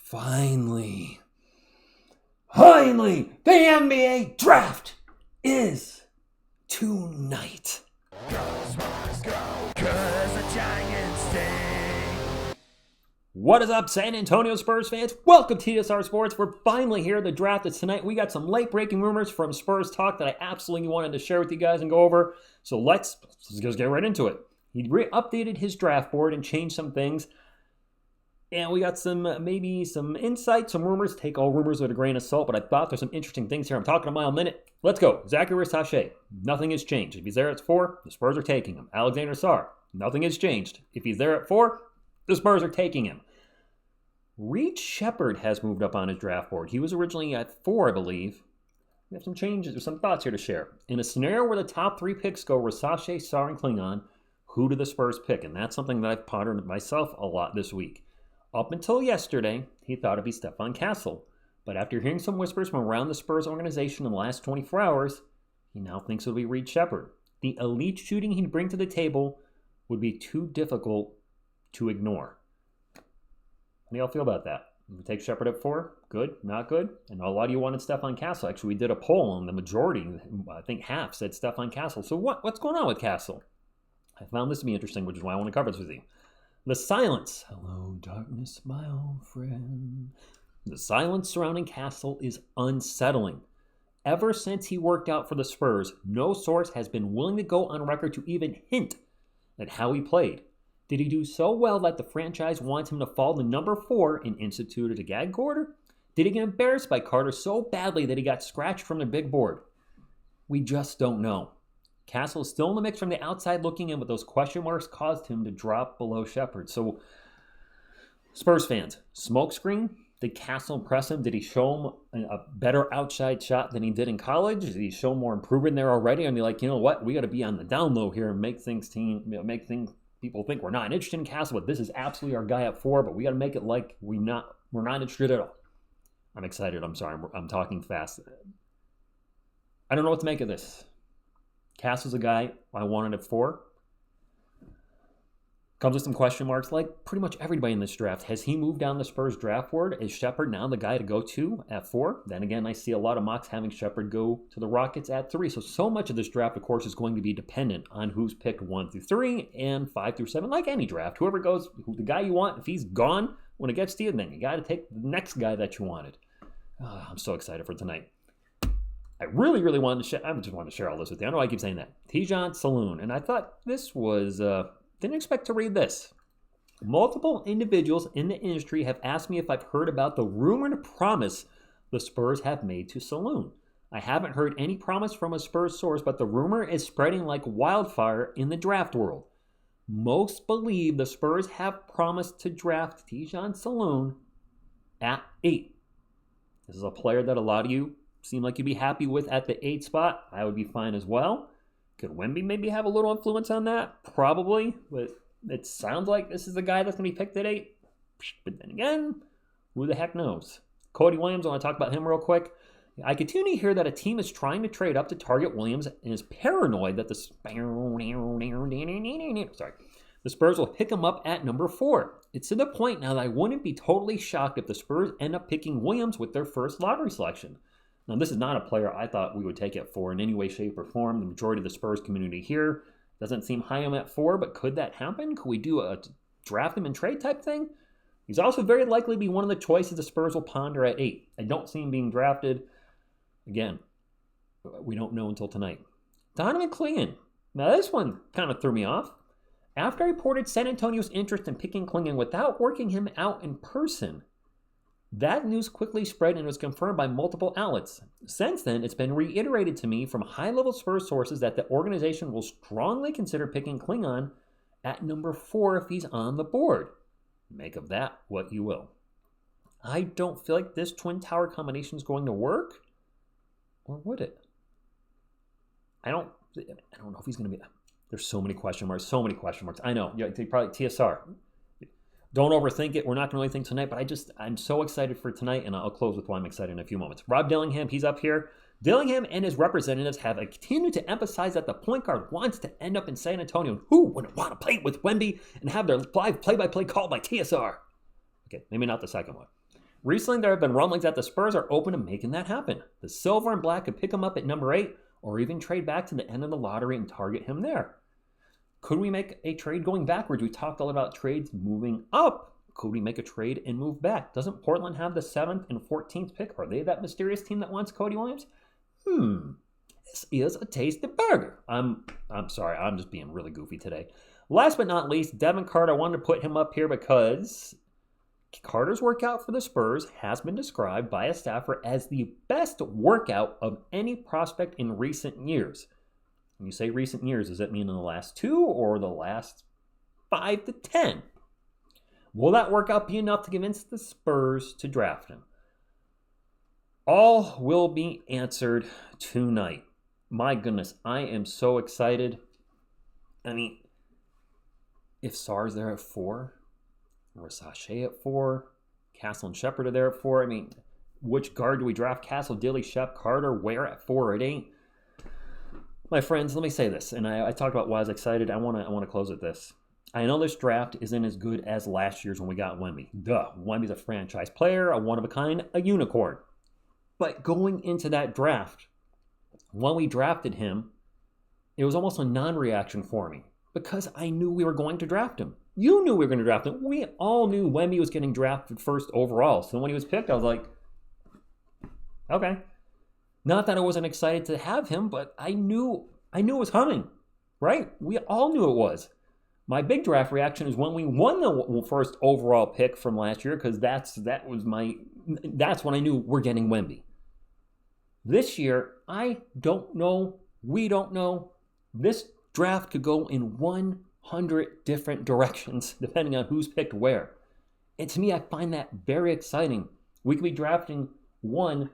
Finally, the NBA draft is tonight. What is up, San Antonio Spurs fans? Welcome to TSR Sports. We're finally here. The draft is tonight. We got some late-breaking rumors from Spurs Talk that I absolutely wanted to share with you guys and go over. So let's just get right into it. He updated his draft board and changed some things. And we got maybe some insight, some rumors. Take all rumors with a grain of salt, but I thought there's some interesting things here. I'm talking a mile a minute. Let's go. Zachary Sachet. Nothing has changed. If he's there at 4, the Spurs are taking him. Alexander Sarr. Nothing has changed. If he's there at 4, the Spurs are taking him. Reed Sheppard has moved up on his draft board. He was originally at 4, I believe. We have some changes, some thoughts here to share. In a scenario where the top 3 picks go with Sachet, Sarr, and Klingon, who do the Spurs pick? And that's something that I've pondered myself a lot this week. Up until yesterday, he thought it'd be Stephon Castle. But after hearing some whispers from around the Spurs organization in the last 24 hours, he now thinks it'll be Reed Sheppard. The elite shooting he'd bring to the table would be too difficult to ignore. How do y'all feel about that? We take Sheppard at 4? Good? Not good? And a lot of you wanted Stephon Castle. Actually, we did a poll, and the majority, I think half, said Stephon Castle. So what's going on with Castle? I found this to be interesting, which is why I want to cover this with you. The silence. Hello, darkness, my old friend. The silence surrounding Castle is unsettling. Ever since he worked out for the Spurs, no source has been willing to go on record to even hint at how he played. Did he do so well that the franchise wants him to fall to number 4 and instituted a gag order? Did he get embarrassed by Carter so badly that he got scratched from the big board? We just don't know. Castle is still in the mix from the outside looking in, but those question marks caused him to drop below Sheppard. So, Spurs fans, smokescreen? Did Castle impress him? Did he show him a better outside shot than he did in college? Did he show more improvement there already? And be like, you know what? We got to be on the down low here and make things people think we're not interested in Castle, but this is absolutely our guy at 4. But we got to make it like we're not interested at all. I'm excited. I'm sorry. I'm talking fast. I don't know what to make of this. Castle's a guy I wanted at 4. Comes with some question marks, like pretty much everybody in this draft. Has he moved down the Spurs draft board? Is Sheppard now the guy to go to at 4? Then again, I see a lot of mocks having Sheppard go to the Rockets at 3. So much of this draft, of course, is going to be dependent on who's picked 1 through 3 and 5 through 7. Like any draft, whoever goes, the guy you want, if he's gone when it gets to you, then you got to take the next guy that you wanted. I'm so excited for tonight. I really wanted to share. I just wanted to share all this with you. I know I keep saying that. Tijan Saloon, and I thought this was. Didn't expect to read this. Multiple individuals in the industry have asked me if I've heard about the rumored promise the Spurs have made to Saloon. I haven't heard any promise from a Spurs source, but the rumor is spreading like wildfire in the draft world. Most believe the Spurs have promised to draft Tijan Saloon at 8. This is a player that a lot of you seem like you'd be happy with at the 8 spot. I would be fine as well. Could Wemby maybe have a little influence on that? Probably. But it sounds like this is the guy that's going to be picked at 8. But then again, who the heck knows? Cody Williams, I want to talk about him real quick. I continue to hear that a team is trying to trade up to target Williams and is paranoid that the Spurs will pick him up at number 4. It's to the point now that I wouldn't be totally shocked if the Spurs end up picking Williams with their first lottery selection. Now, this is not a player I thought we would take at 4 in any way, shape, or form. The majority of the Spurs community here doesn't seem high on him at 4, but could that happen? Could we do a draft him and trade type thing? He's also very likely to be one of the choices the Spurs will ponder at 8. I don't see him being drafted. Again, we don't know until tonight. Donovan Clingan. Now, this one kind of threw me off. After I reported San Antonio's interest in picking Clingan without working him out in person, that news quickly spread and was confirmed by multiple outlets. Since then, it's been reiterated to me from high-level Spurs sources that the organization will strongly consider picking Klingon at number 4 if he's on the board. Make of that what you will. I don't feel like this Twin Tower combination is going to work. Or would it? I don't know if he's going to be... There's so many question marks. I know. Yeah, probably TSR. Don't overthink it. We're not going to really think tonight, but I'm so excited for tonight, and I'll close with why I'm excited in a few moments. Rob Dillingham, he's up here. Dillingham and his representatives have continued to emphasize that the point guard wants to end up in San Antonio. Who wouldn't want to play with Wemby and have their live play-by-play called by TSR? Okay, maybe not the second one. Recently, there have been rumblings that the Spurs are open to making that happen. The Silver and Black could pick him up at number 8 or even trade back to the end of the lottery and target him there. Could we make a trade going backwards? We talked all about trades moving up. Could we make a trade and move back? Doesn't Portland have the 7th and 14th pick? Are they that mysterious team that wants Cody Williams? This is a tasty burger. I'm sorry, I'm just being really goofy today. Last but not least, Devin Carter. I wanted to put him up here because Carter's workout for the Spurs has been described by a staffer as the best workout of any prospect in recent years. When you say recent years, does that mean in the last 2 or the last 5 to 10? Will that workout be enough to convince the Spurs to draft him? All will be answered tonight. My goodness, I am so excited. I mean, if Sarr's there at 4, Rasachet at 4, Castle and Shepard are there at 4. I mean, which guard do we draft? Castle, Dilly, Shep, Carter, where at 4 or at 8? My friends, let me say this, and I talked about why I was excited. I want to close with this. I know this draft isn't as good as last year's when we got Wemby. Duh, Wemby's a franchise player, a one-of-a-kind, a unicorn. But going into that draft, when we drafted him, it was almost a non-reaction for me because I knew we were going to draft him. You knew we were going to draft him. We all knew Wemby was getting drafted first overall. So when he was picked, I was like, okay. Not that I wasn't excited to have him, but I knew it was coming, right? We all knew it was. My big draft reaction is when we won the first overall pick from last year, because that's when I knew we're getting Wemby. This year, I don't know. We don't know. This draft could go in 100 different directions, depending on who's picked where. And to me, I find that very exciting. We could be drafting 1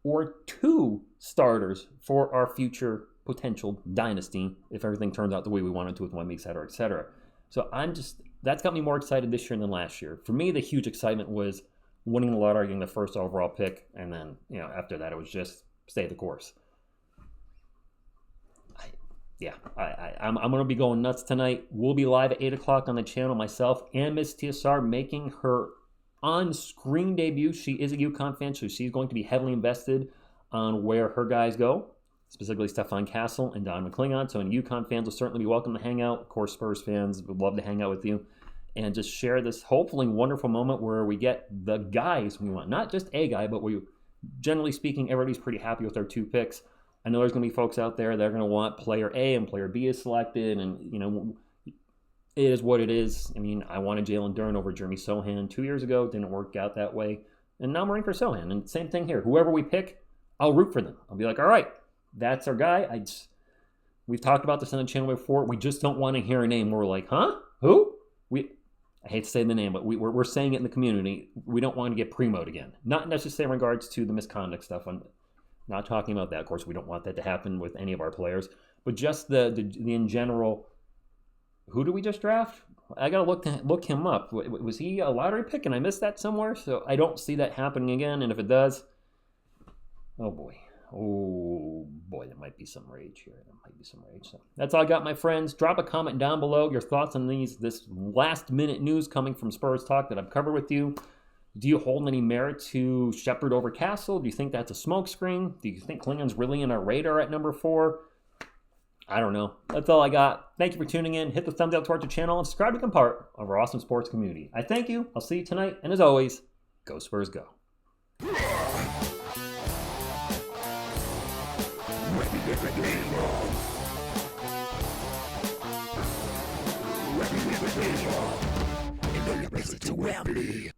or 2 starters for our future potential dynasty if everything turns out the way we want it to with Wemby, et cetera, et cetera. So that's got me more excited this year than last year. For me, the huge excitement was winning the lottery, getting the first overall pick, and then, after that, it was just stay the course. I'm going to be going nuts tonight. We'll be live at 8 o'clock on the channel, myself and Miss TSR making her on-screen debut. She is a UConn fan, so she's going to be heavily invested on where her guys go, specifically Stefan Castle and Don McClingon. So UConn fans will certainly be welcome to hang out. Of course, Spurs fans would love to hang out with you and just share this hopefully wonderful moment where we get the guys we want. Not just a guy, but generally speaking, everybody's pretty happy with their 2 picks. I know there's going to be folks out there that are going to want player A and player B is selected, and, it is what it is. I mean, I wanted Jalen Duren over Jeremy Sohan 2 years ago. Didn't work out that way. And now I'm rooting for Sohan. And same thing here. Whoever we pick, I'll root for them. I'll be like, all right, that's our guy. We've talked about this on the channel before. We just don't want to hear a name where we're like, huh? Who? I hate to say the name, but we're saying it in the community. We don't want to get primoed again. Not necessarily in regards to the misconduct stuff. I'm not talking about that. Of course, we don't want that to happen with any of our players. But just the in general, who do we just draft? I got to look him up. Was he a lottery pick and I missed that somewhere? So I don't see that happening again. And if it does, oh boy, there might be some rage here. So that's all I got, my friends. Drop a comment down below, your thoughts on this last minute news coming from Spurs Talk that I've covered with you. Do you hold any merit to Shepard over Castle? Do you think that's a smokescreen? Do you think Klingon's really in our radar at number 4? I don't know. That's all I got. Thank you for tuning in. Hit the thumbs up towards the channel and subscribe to become part of our awesome sports community. I thank you. I'll see you tonight. And as always, go Spurs go. Ready to Wemby.